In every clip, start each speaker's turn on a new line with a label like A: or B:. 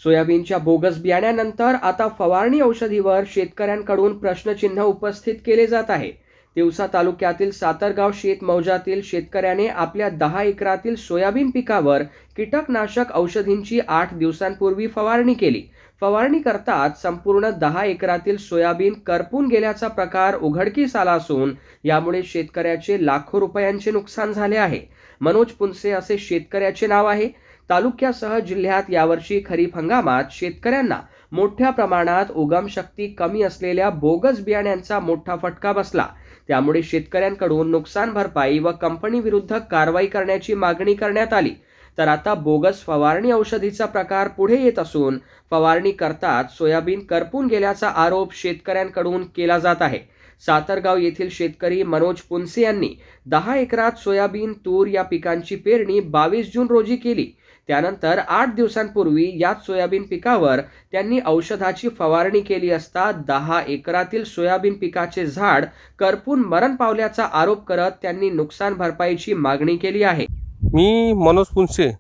A: सोयाबीनच्या बोगस बियाण्यानंतर आता फवारणी औषधीवर शेतकऱ्यांकडून प्रश्नचिन्ह उपस्थित केले जात आहे। तिवसा तालुक्यातील सातरगाव शेतमौजातील शेतकऱ्याने आपल्या 10 एकरातील सोयाबीन पिकावर कीटकनाशक औषधींची 8 दिवसांपूर्वी फवारणी केली। फवारणी करताच संपूर्ण 10 एकरातील सोयाबीन करपून गेल्याचा प्रकार उघडकीस आला असून यामुळे शेतकऱ्याचे लाखो रुपयांचे नुकसान झाले आहे। मनोज पुनसे असे शेतकऱ्याचे नाव आहे। तालुक्यासह जिल्ह्यात यावर्षी खरीप हंगामात शेतकऱ्यांना मोठ्या प्रमाणात उगमशक्ती कमी असलेल्या बोगस बियाण्यांचा मोठा फटका बसला। त्यामुळे शेतकऱ्यांकडून नुकसान भरपाई व कंपनी विरुद्ध कारवाई करण्याची मागणी करण्यात आली। तर आता बोगस फवारणी औषधीचा प्रकार पुढे येत असून फवारणी करताच सोयाबीन करपून गेल्याचा आरोप शेतकऱ्यांकडून केला जात आहे। सातरगाव येथील शेतकरी मनोज पुनसे यांनी 10 एकरात सोयाबीन तूर या पिकांची पेरणी 22 जून रोजी केली। त्यानंतर 8 दिवसांपूर्वी याच सोयाबीन पिकावर त्यांनी औषधाची फवारणी केली असता 10 एकरातील सोयाबीन पिकाचे झाड करपून मरण पावल्याचा आरोप करत त्यांनी नुकसान भरपाईची मागणी केली आहे।
B: मी मनोज पुनसे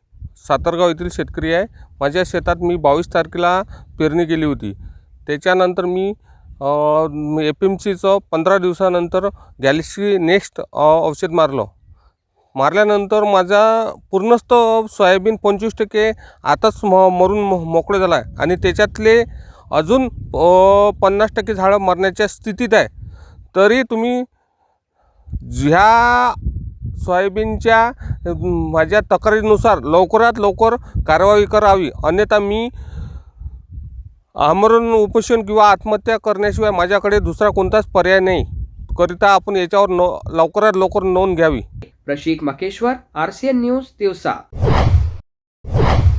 B: सातरगाव येथील शेतकरी आहे। माझ्या शेतात मी 22 तारखेला पेरणी केली होती। त्याच्यानंतर मी FMCचं 15 दिवसानंतर गॅलेक्सी नेक्स्ट औषध मारल्यानंतर माझा पूर्णस्त सोयाबीन 25% आताच मरून मोकळे झाला आहे आणि त्याच्यातले अजून 50% झाडं मरण्याच्या स्थितीत आहे। तरी तुम्ही ह्या सोयाबीनच्या माझ्या तक्रारीनुसार लवकरात लवकर कारवाई करावी, अन्यथा मी आमरण उपोषण किंवा आत्महत्या करण्याशिवाय माझ्याकडे दुसरा कोणताच पर्याय नाही। करिता आपण याच्यावर लवकरात लवकर नोंद घ्यावी।
A: Prashik Makeshwar, RCN news, Tiwasa.